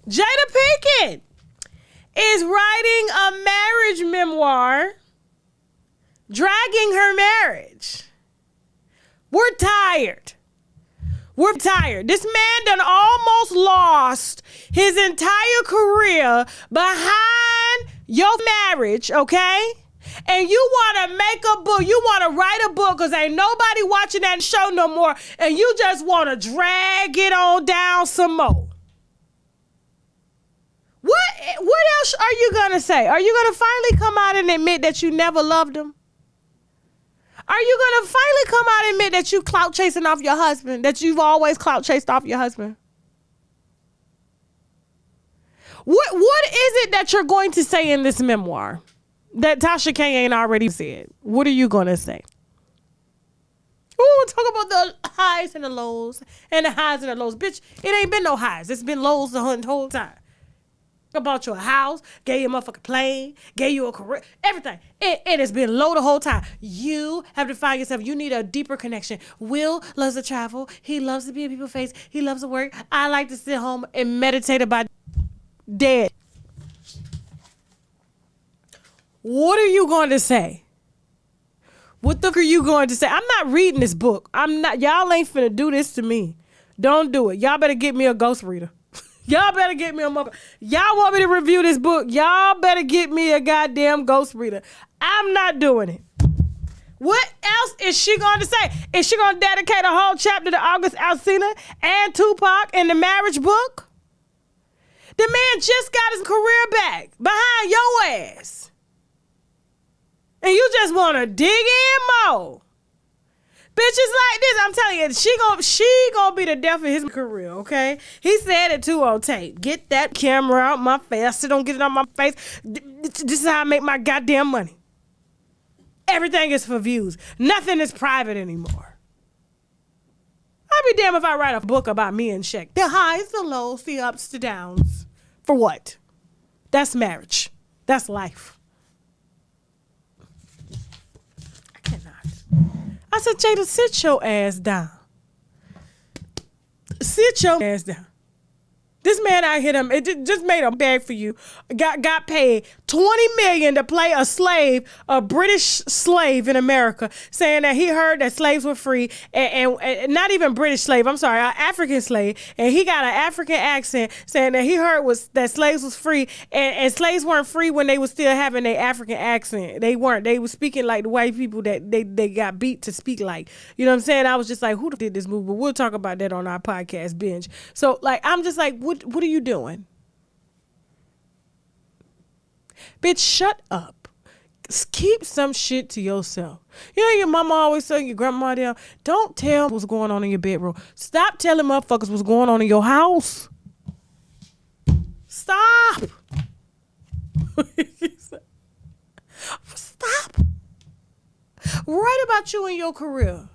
Jada Pinkett is writing a marriage memoir, dragging her marriage. We're tired. We're tired. This man done almost lost his entire career behind your marriage, okay? And you want to make a book, you want to write a book because ain't nobody watching that show no more, and you just want to drag it on down some more. What else are you going to say? Are you going to finally come out and admit that you never loved him? Are you going to finally come out and admit that you clout chasing off your husband, that you've always clout chased off your husband? What is it that you're going to say in this memoir that Tasha K ain't already said? What are you going to say? Ooh, talk about the highs and the lows and the highs and the lows. Bitch, it ain't been no highs. It's been lows the whole time. About your house, gave you a motherfucking plane, gave you a career, everything. It has been low the whole time. You have to find yourself. You need a deeper connection. Will loves to travel. He loves to be in people's face. He loves to work. I like to sit home and meditate about dead. What are you going to say? What the fuck are you going to say? I'm not reading this book. Y'all ain't finna do this to me. Don't do it. Y'all better get me a ghost reader. Y'all better get me a mother. Y'all want me to review this book? Y'all better get me a goddamn ghost reader. I'm not doing it. What else is she going to say? Is she going to dedicate a whole chapter to August Alsina and Tupac in the marriage book? The man just got his career back behind your ass. And you just want to dig in more. Bitches like this, I'm telling you, she gonna be the death of his career, okay? He said it too on tape. Get that camera out my face. I still don't get it on my face. This is how I make my goddamn money. Everything is for views. Nothing is private anymore. I'd be damned if I write a book about me and Shaq. The highs, the lows, the ups, the downs. For what? That's marriage. That's life. I said, Jada, sit your ass down. Sit your ass down. This man out here, it just made a bag for you. Got paid $20 million to play a British slave in America, saying that he heard that slaves were free, and not even British slave. I'm sorry, an African slave, and he got an African accent, saying that he heard that slaves was free, and slaves weren't free when they was still having their African accent. They weren't. They were speaking like the white people that they got beat to speak like. You know what I'm saying? I was just like, who did this movie? But we'll talk about that on our podcast binge. So like, I'm just like, what are you doing? Bitch, shut up. Keep some shit to yourself. You know your mama always tell your grandma down, don't tell what's going on in your bedroom. Stop telling motherfuckers what's going on in your house. Stop. Stop. Write about you and your career.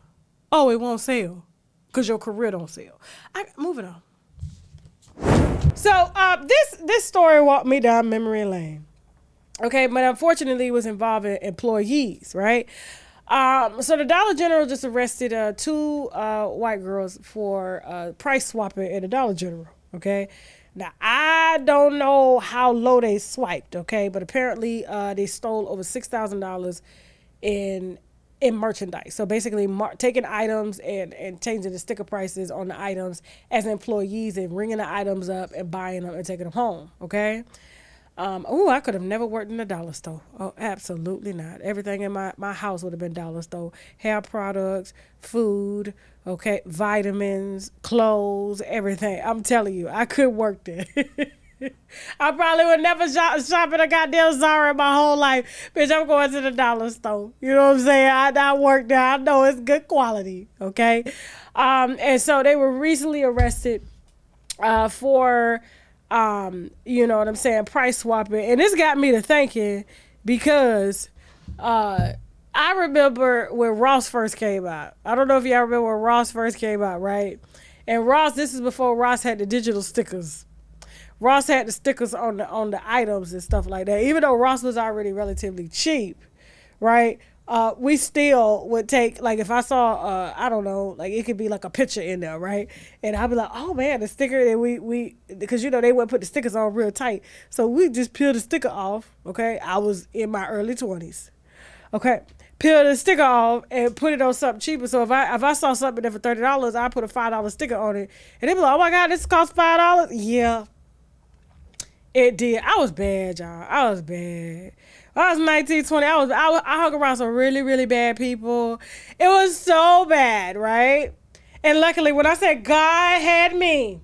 Oh, it won't sell because your career don't sell. Moving on. So this story walked me down memory lane. Okay, but unfortunately it was involving employees, right? So the Dollar General just arrested two white girls for price swapping at the Dollar General, okay? Now, I don't know how low they swiped, okay? But apparently they stole over $6,000 in merchandise. So basically taking items and changing the sticker prices on the items as employees and ringing the items up and buying them and taking them home, okay? I could have never worked in a dollar store. Oh, absolutely not. Everything in my house would have been dollar store. Hair products, food, okay, vitamins, clothes, everything. I'm telling you, I could work there. I probably would never shop at a goddamn Zara my whole life. Bitch, I'm going to the dollar store. You know what I'm saying? I work there. I know it's good quality, okay? And so they were recently arrested for, you know what I'm saying, price swapping. And this got me to thinking because I remember when Ross first came out. I don't know if y'all remember when Ross first came out, right? And Ross, this is before Ross had the digital stickers. Ross had the stickers on the items and stuff like that. Even though Ross was already relatively cheap, right? we still would take, like, if I saw, I don't know, like, it could be like a picture in there, right? And I'd be like, oh man, the sticker that because they wouldn't put the stickers on real tight. So we just peel the sticker off, okay? I was in my early 20s, okay? Peel the sticker off and put it on something cheaper. So if I saw something there for $30, I put a $5 sticker on it. And they'd be like, oh my God, this costs $5? Yeah, it did. I was bad, y'all. I was bad. I was 19, 20. I hung around some really, really bad people. It was so bad, right? And luckily, when I said God had me,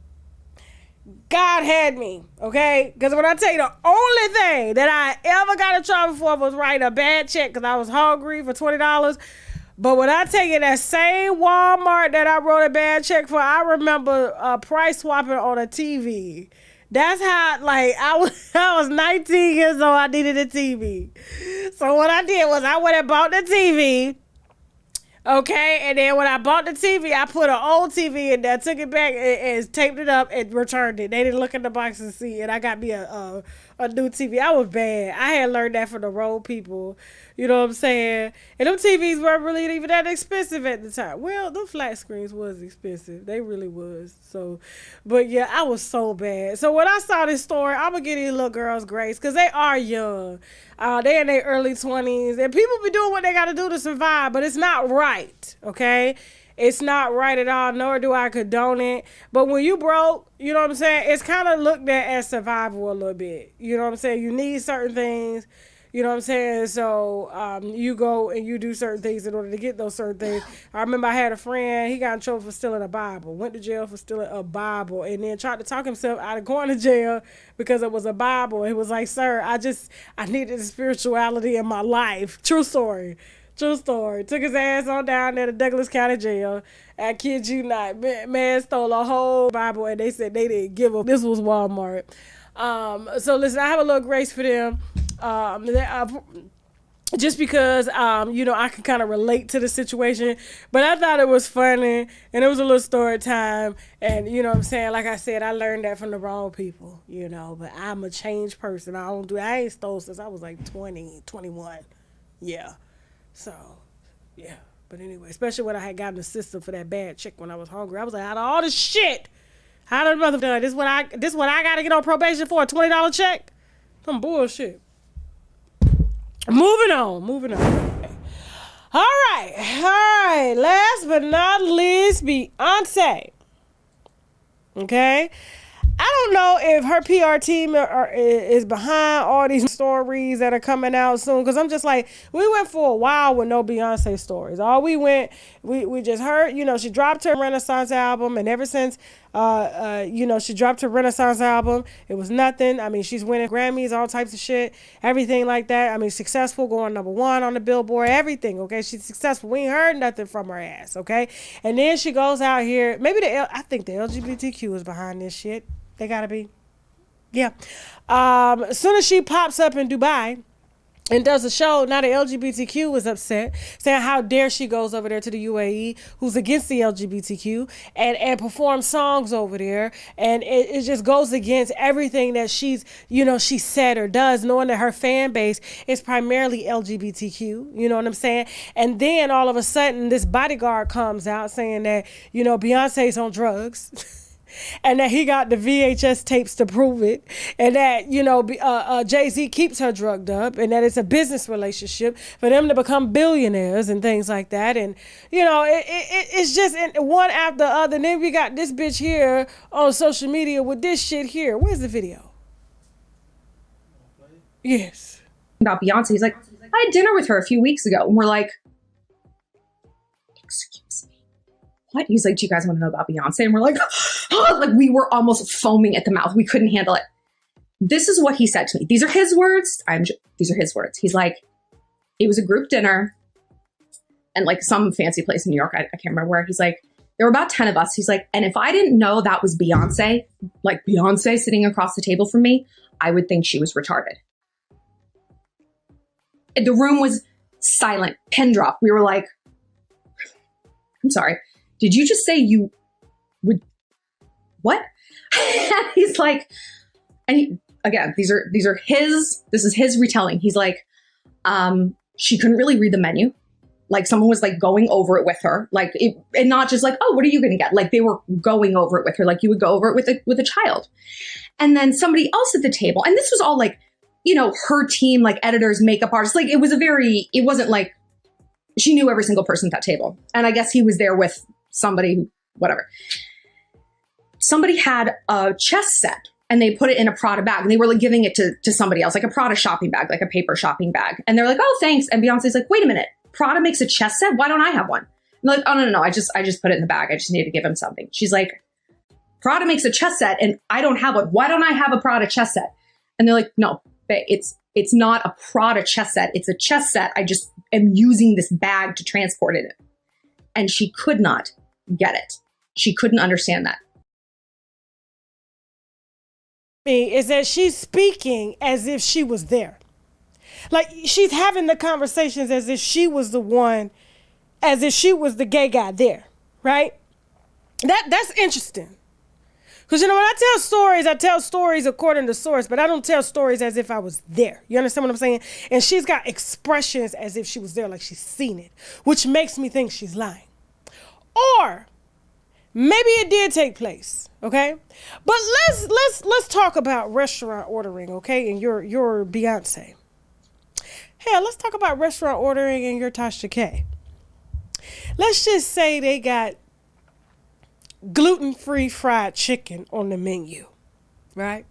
okay? Because when I tell you, the only thing that I ever got in trouble for was writing a bad check because I was hungry for $20. But when I tell you that same Walmart that I wrote a bad check for, I remember price swapping on a TV. That's how, like, I was 19 years old. I needed a TV. So what I did was I went and bought the TV. Okay, and then when I bought the TV, I put an old TV in there, took it back and taped it up and returned it. They didn't look in the box and see it. I got me a new TV. I was bad. I had learned that from the road people. You know what I'm saying? And them TVs weren't really even that expensive at the time. Well, them flat screens was expensive. They really was. So, but yeah, I was so bad. So when I saw this story, I'm going to give these little girls grace because they are young. They in their early 20s. And people be doing what they got to do to survive, but it's not right, okay? It's not right at all, nor do I condone it. But when you broke, you know what I'm saying, it's kind of looked at as survival a little bit. You know what I'm saying? You need certain things. You know what I'm saying? So you go and you do certain things in order to get those certain things. I remember I had a friend, he got in trouble for stealing a Bible, went to jail for stealing a Bible, and then tried to talk himself out of going to jail because it was a Bible. He was like, sir, I needed spirituality in my life. True story. Took his ass on down there to Douglas County Jail. I kid you not. Man stole a whole Bible, and they said they didn't give up. This was Walmart. So listen, I have a little grace for them. Just because, I can kind of relate to the situation, but I thought it was funny, and it was a little story time, and you know what I'm saying, like I said, I learned that from the wrong people, but I'm a changed person. I ain't stole since I was like 20, 21, yeah, so, yeah, but anyway, especially when I had gotten the system for that bad chick when I was hungry, I was like, out of all this shit, how did mother done, this what I gotta get on probation for, a $20 check? Some bullshit. Moving on. All right. Last but not least, Beyonce. Okay. I don't know if her PR team is behind all these stories that are coming out soon, because I'm just like, we went for a while with no Beyonce stories. All we just heard, she dropped her Renaissance album, and ever since, she dropped her Renaissance album, it was nothing. I mean, she's winning Grammys, all types of shit, everything like that. I mean, successful, going #1 on the Billboard, everything, okay? She's successful. We ain't heard nothing from her ass, okay? And then she goes out here, I think the LGBTQ is behind this shit. They gotta be. Yeah. As soon as she pops up in Dubai and does a show, now the LGBTQ is upset, saying how dare she goes over there to the UAE, who's against the LGBTQ, and performs songs over there. And it just goes against everything that she said or does, knowing that her fan base is primarily LGBTQ. You know what I'm saying? And then all of a sudden, this bodyguard comes out saying that, Beyonce's on drugs. And that he got the VHS tapes to prove it, and that Jay-Z keeps her drugged up, and that it's a business relationship for them to become billionaires and things like that. And it's just one after the other. And then we got this bitch here on social media with this shit here. Where's the video? Yes. About Beyonce, he's like, I had dinner with her a few weeks ago, and we're like, excuse me. What? He's like, do you guys want to know about Beyonce? And we're like, oh, like we were almost foaming at the mouth. We couldn't handle it. This is what he said to me. These are his words. These are his words. He's like, it was a group dinner and like some fancy place in New York. I can't remember where. He's like, there were about 10 of us. He's like, and if I didn't know that was Beyonce, like Beyonce sitting across the table from me, I would think she was retarded. The room was silent, pin drop. We were like, I'm sorry. Did you just say you would, what? And he's like, and again, this is his retelling. He's like, she couldn't really read the menu. Like someone was like going over it with her, like and not just like, oh, what are you going to get? Like they were going over it with her, like you would go over it with a child. And then somebody else at the table, and this was all like, her team, like editors, makeup artists, like it wasn't like she knew every single person at that table. And I guess he was there with somebody who, whatever. Somebody had a chess set and they put it in a Prada bag and they were like giving it to somebody else, like a Prada shopping bag, like a paper shopping bag. And they're like, oh, thanks. And Beyonce's like, wait a minute. Prada makes a chess set. Why don't I have one? And they're like, oh, no. I just put it in the bag. I just need to give him something. She's like, Prada makes a chess set and I don't have one. Why don't I have a Prada chess set? And they're like, no, it's not a Prada chess set. It's a chess set. I just am using this bag to transport it in. And she could not get it. She couldn't understand that. Is that she's speaking as if she was there. Like she's having the conversations as if she was the one, as if she was the gay guy there, right? That's interesting. Because, when I tell stories according to source, but I don't tell stories as if I was there. You understand what I'm saying? And she's got expressions as if she was there, like she's seen it, which makes me think she's lying. Or maybe it did take place, okay? But let's talk about restaurant ordering, okay? And your Beyonce. Hell, let's talk about restaurant ordering and your Tasha K. Let's just say they got gluten-free fried chicken on the menu, right?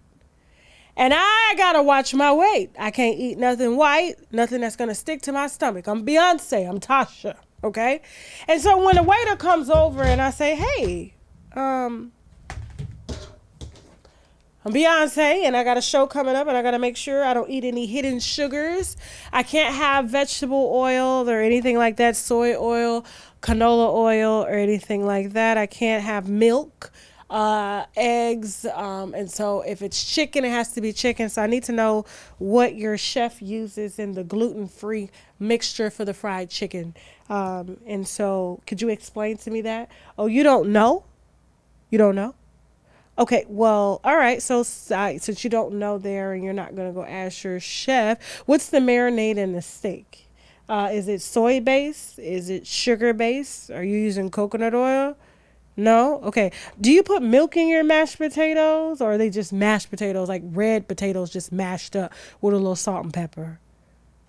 And I gotta watch my weight. I can't eat nothing white, nothing that's gonna stick to my stomach. I'm Beyonce, I'm Tasha, okay? And so when the waiter comes over and I say, hey, I'm Beyonce and I got a show coming up and I got to make sure I don't eat any hidden sugars. I can't have vegetable oil or anything like that, soy oil, canola oil or anything like that. I can't have milk, eggs. And so if it's chicken, it has to be chicken. So I need to know what your chef uses in the gluten-free mixture for the fried chicken. And so could you explain to me that? Oh, you don't know? You don't know? Okay, well, all right. So since you don't know there and you're not going to go ask your chef, what's the marinade in the steak? Is it soy base? Is it sugar base? Are you using coconut oil? No? Okay. Do you put milk in your mashed potatoes or are they just mashed potatoes, like red potatoes just mashed up with a little salt and pepper?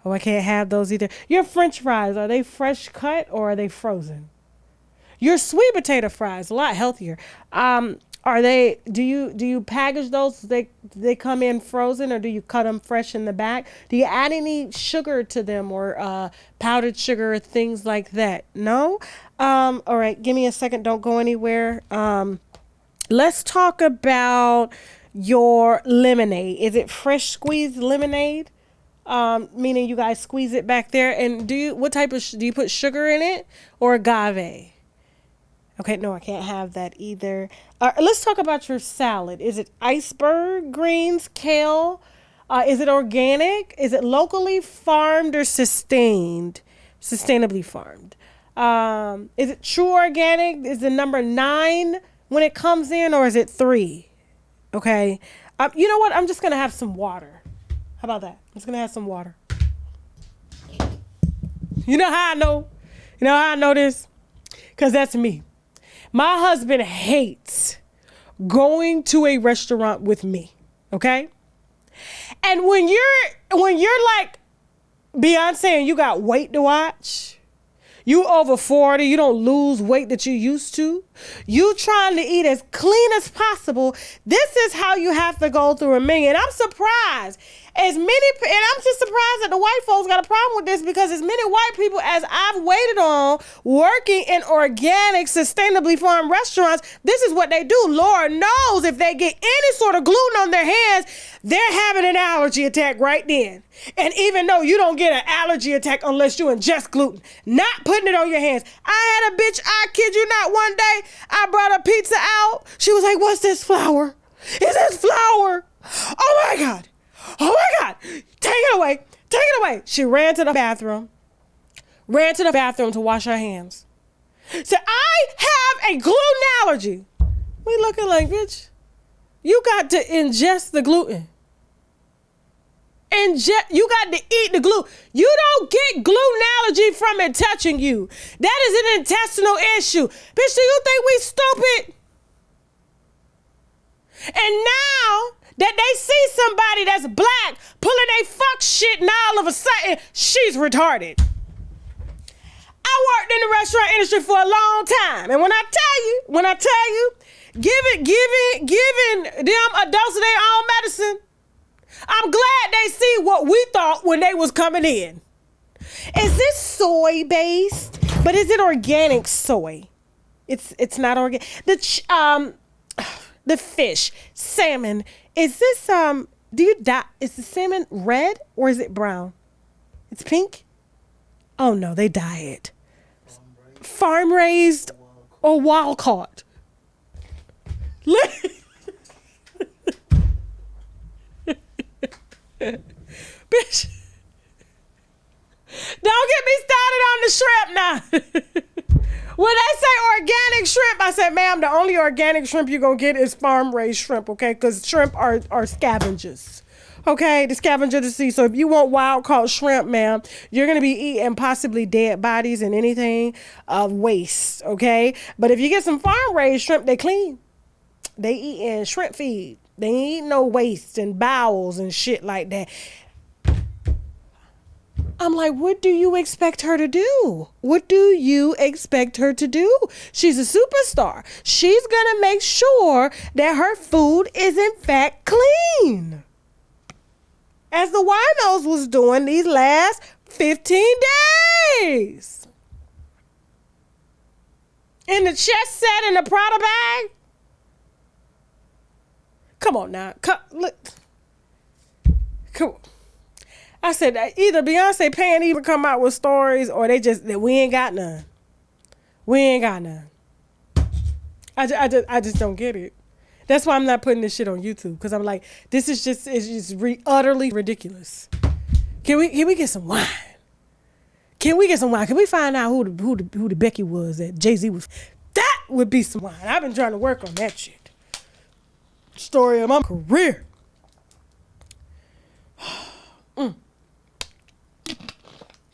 Oh, I can't have those either. Your French fries, are they fresh cut or are they frozen? Your sweet potato fries, a lot healthier. Are they? Do you package those? They come in frozen, or do you cut them fresh in the back? Do you add any sugar to them, or powdered sugar, or things like that? No. All right. Give me a second. Don't go anywhere. Let's talk about your lemonade. Is it fresh squeezed lemonade? Meaning you guys squeeze it back there. And do you put sugar in it or agave? Okay, no, I can't have that either. Let's talk about your salad. Is it iceberg greens, kale? Is it organic? Is it locally farmed or sustainably farmed? Is it true organic? Is the number 9 when it comes in, or is it 3? Okay. You know what? I'm just going to have some water. How about that? I'm just going to have some water. You know how I know? You know how I know this? Because that's me. My husband hates going to a restaurant with me, okay? And when you're like Beyonce and you got weight to watch, you over 40, you don't lose weight that you used to, you trying to eat as clean as possible, this is how you have to go through a menu. And I'm surprised. And I'm just surprised that the white folks got a problem with this, because as many white people as I've waited on working in organic, sustainably farmed restaurants, this is what they do. Lord knows if they get any sort of gluten on their hands, they're having an allergy attack right then. And even though you don't get an allergy attack unless you ingest gluten, not putting it on your hands. I had a bitch, I kid you not, one day I brought a pizza out. She was like, what's this flour? Is this flour? Oh my God. Oh my God, take it away. Take it away. She ran to the bathroom to wash her hands. Said, I have a gluten allergy. We looking like, bitch, you got to ingest the gluten. And you got to eat the glue. You don't get glue-nology from it touching you. That is an intestinal issue. Bitch, do you think we stupid? And now that they see somebody that's black pulling a fuck shit, and all of a sudden she's retarded. I worked in the restaurant industry for a long time, and when I tell you, giving them a dose of their own medicine, I'm glad they see what we thought when they was coming in. Is this soy based? But is it organic soy? It's not organic. The fish, salmon. Is this is the salmon red or is it brown? It's pink? Oh no, they dye it. Farm raised or wild caught? Bitch. Don't get me started on the shrimp now. When they say organic shrimp, I said, ma'am, the only organic shrimp you're going to get is farm-raised shrimp, okay? Because shrimp are scavengers, okay? The scavenger of the sea. So if you want wild-caught shrimp, ma'am, you're going to be eating possibly dead bodies and anything of waste, okay? But if you get some farm-raised shrimp, they clean. They eating shrimp feed. They ain't eating no waste and bowels and shit like that. I'm like, what do you expect her to do? What do you expect her to do? She's a superstar. She's going to make sure that her food is in fact clean. As the winos was doing these last 15 days. In the chest set in the Prada bag. Come on now. Look. Come on. I said either Beyonce paying even come out with stories or they just that we ain't got none. We ain't got none. I just don't get it. That's why I'm not putting this shit on YouTube because I'm like, this is just utterly ridiculous. Can we get some wine? Can we get some wine? Can we find out who the Becky was that Jay-Z was? That would be some wine. I've been trying to work on that shit. Story of my career.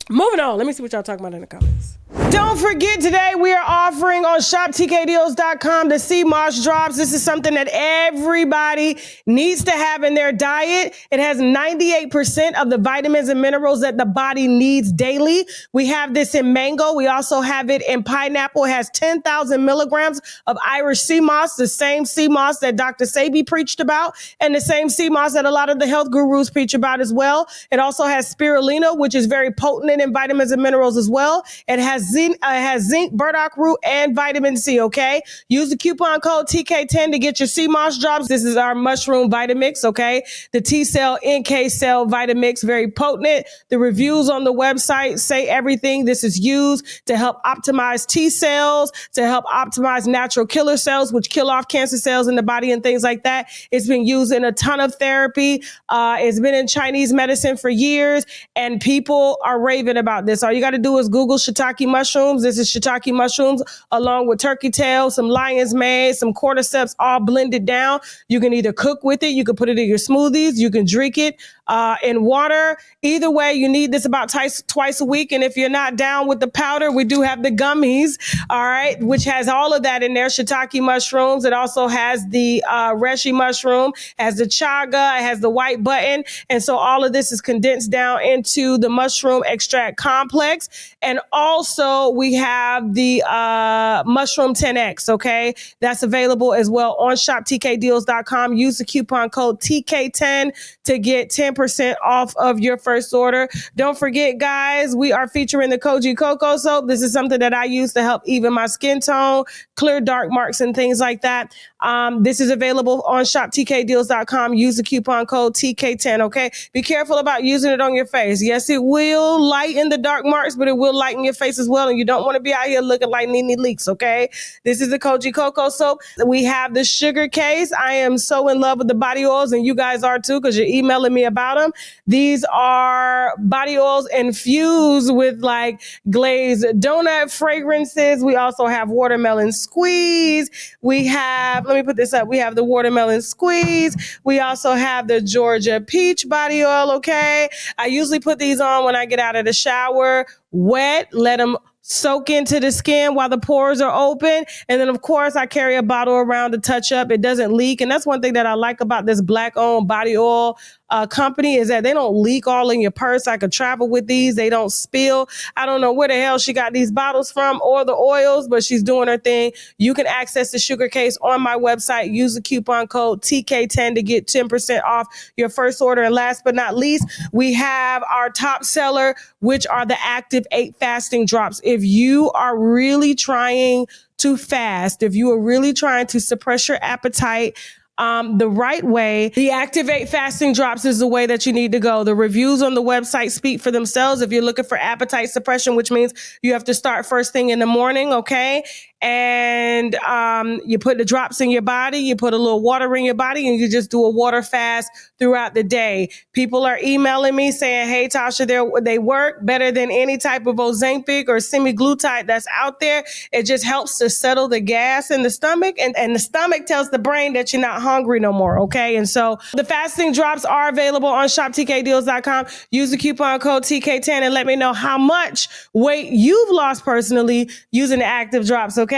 Moving on. Let me see what y'all talking about in the comments. Don't forget today we are offering on shoptkdeals.com the sea moss drops. This is something that everybody needs to have in their diet. It has 98% of the vitamins and minerals that the body needs daily. We have this in mango. We also have it in pineapple. It has 10,000 milligrams of Irish sea moss, the same sea moss that Dr. Sebi preached about, and the same sea moss that a lot of the health gurus preach about as well. It also has spirulina, which is very potent in vitamins and minerals as well. It has zinc, burdock root, and vitamin C, okay? Use the coupon code TK10 to get your sea moss drops. This is our mushroom Vitamix, okay? The T-cell, NK cell Vitamix, very potent. The reviews on the website say everything. This is used to help optimize T cells, to help optimize natural killer cells, which kill off cancer cells in the body and things like that. It's been used in a ton of therapy. It's been in Chinese medicine for years, and people are raving about this. All you got to do is Google shiitake mushrooms. This is shiitake mushrooms along with turkey tail, some lion's mane, some cordyceps, all blended down. You can either cook with it. You can put it in your smoothies. You can drink it in water. Either way, you need this about twice a week. And if you're not down with the powder, we do have the gummies, all right, which has all of that in there. Shiitake mushrooms. It also has the reishi mushroom, has the chaga, it has the white button. And so all of this is condensed down into the mushroom extract complex. And also we have the mushroom 10X, okay? That's available as well on shoptkdeals.com. Use the coupon code TK10 to get 10% off of your first order. Don't forget, guys, we are featuring the Koji Cocoa Soap. This is something that I use to help even my skin tone, clear dark marks and things like that. This is available on shoptkdeals.com. Use the coupon code TK10, okay? Be careful about using it on your face. Yes, it will lighten the dark marks, but it will lighten your face as well. And you don't want to be out here looking like Nene Leaks, okay? This is the Koji Cocoa Soap. We have the sugar case. I am so in love with the body oils, and you guys are too, because you're emailing me about them. These are body oils infused with like glazed donut fragrances. We also have watermelon squeeze. We have, Let me put this up. We have the watermelon squeeze. We also have the Georgia peach body oil, okay? I usually put these on when I get out of the shower, wet, let them soak into the skin while the pores are open. And then, of course, I carry a bottle around to touch up. It doesn't leak. And that's one thing that I like about this Black-owned body oil company is that they don't leak all in your purse. I could travel with these. They don't spill. I don't know where the hell she got these bottles from or the oils, but she's doing her thing. You can access the sugar case on my website. Use the coupon code TK10 to get 10% off your first order. And last but not least, we have our top seller, which are the Active 8 fasting drops. If you are really trying to fast, if you are really trying to suppress your appetite, the right way, the Active 8 fasting drops is the way that you need to go. The reviews on the website speak for themselves. If you're looking for appetite suppression, which means you have to start first thing in the morning, okay? And you put the drops in your body, you put a little water in your body, and you just do a water fast throughout the day. People are emailing me saying, hey, Tasha, they work better than any type of Ozempic or semaglutide that's out there. It just helps to settle the gas in the stomach, and the stomach tells the brain that you're not hungry no more, okay? And so the fasting drops are available on shoptkdeals.com. Use the coupon code TK10 and let me know how much weight you've lost personally using the Active drops, okay?